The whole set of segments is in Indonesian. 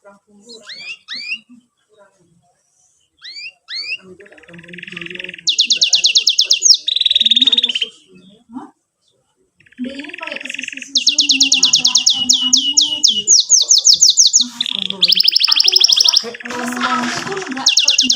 Dia ini kayak ke sisi susu nih, ada aneh-aneh gitu. Aku merasa itu nggak aja.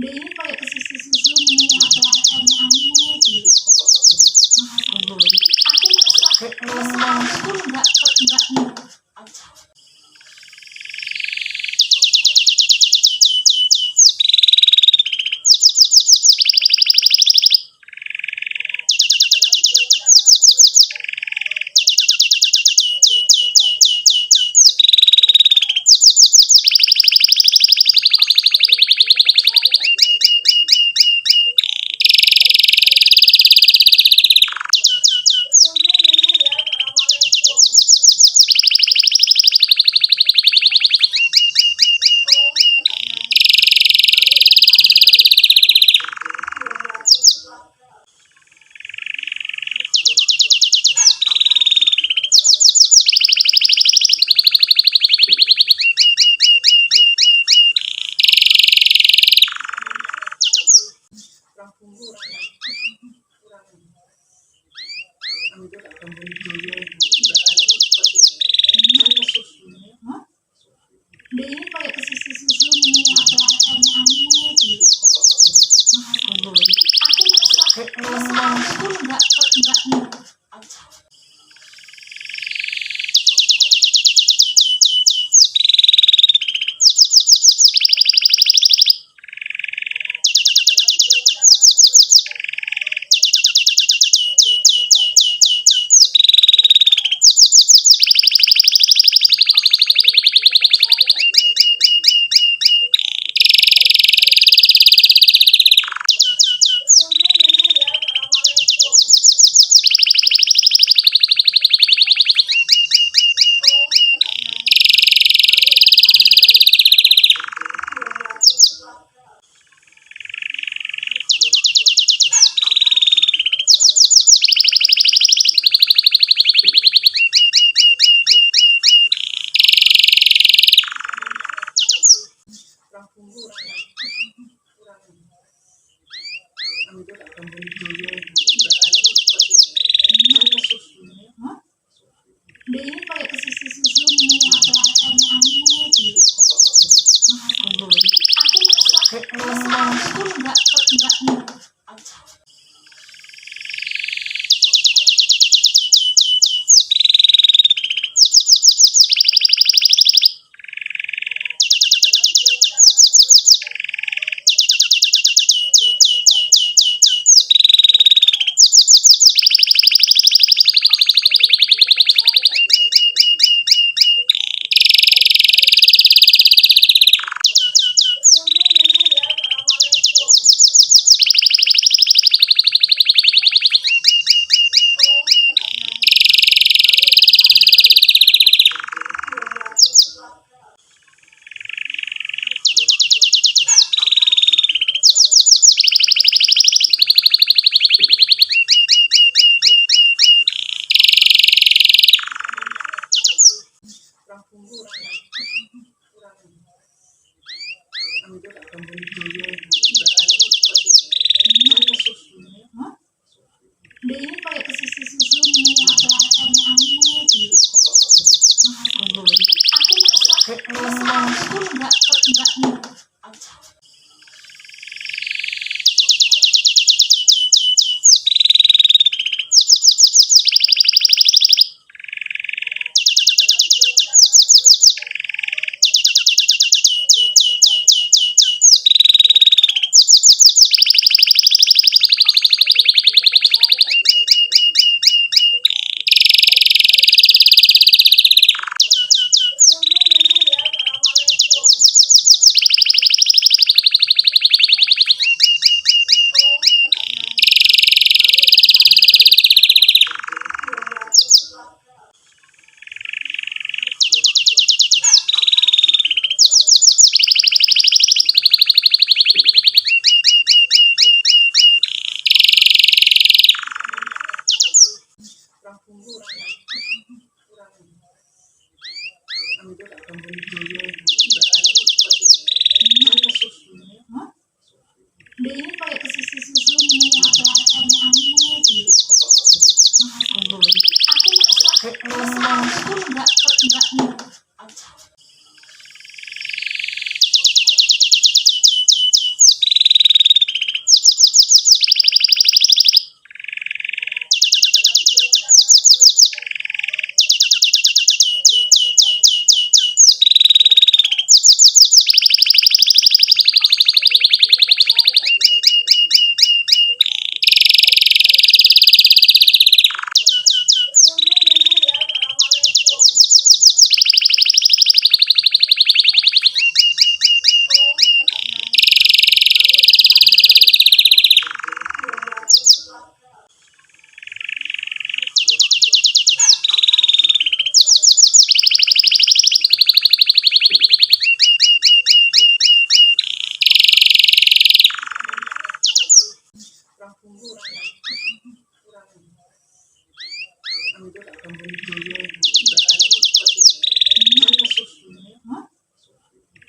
Dia ini kayak ke sisi susu nih, ada aneh-aneh gitu. Aku merasa itu nggak aja. Dia ini kayak ke sisi susu nih, ada aneh-aneh gitu. Aku merasa itu nggak aja. Dia ini kayak ke sisi susu nih, ada aneh-aneh gitu. Aku merasa itu nggak aja. Dia ini kayak ke sisi susu nih, ada aneh-aneh gitu. Mesra itu nggak aja. Dia ini kayak kesusu-susu nih atau aneh-aneh gitu. Aku merasa itu nggak aja.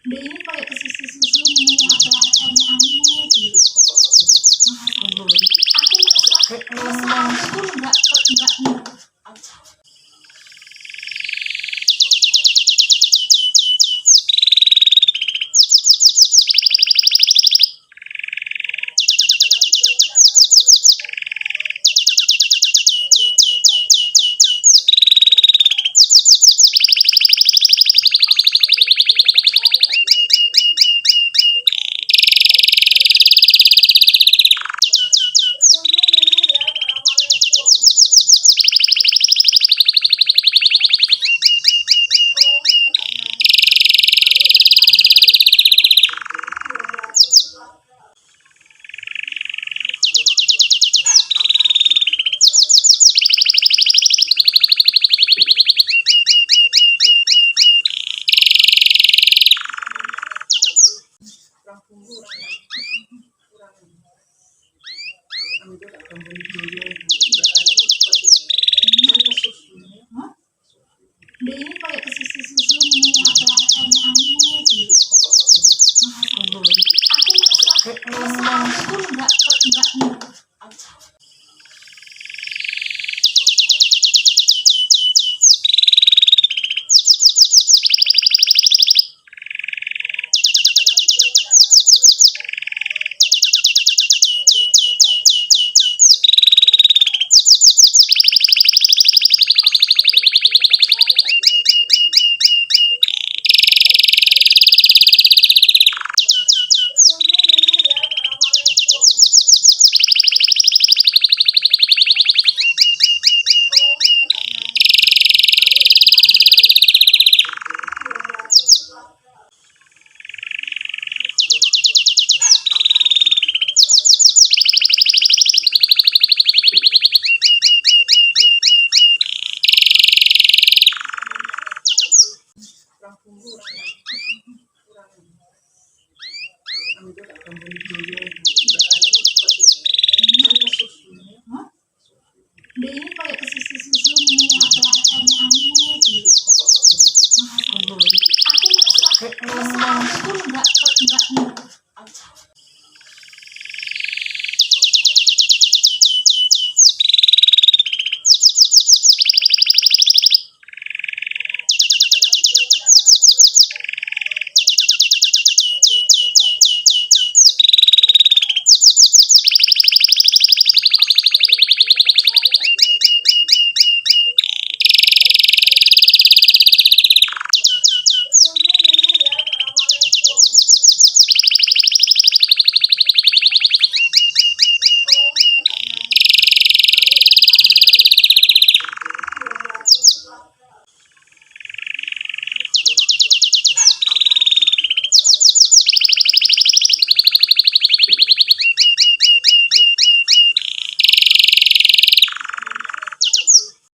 Dia ini kayak kesusu-susu nih atau aneh-aneh gitu. Aku merasa itu nggak aja. Dia ini kayak kesusu-susu nih atau aneh-aneh gitu. Aku merasa itu nggak aja.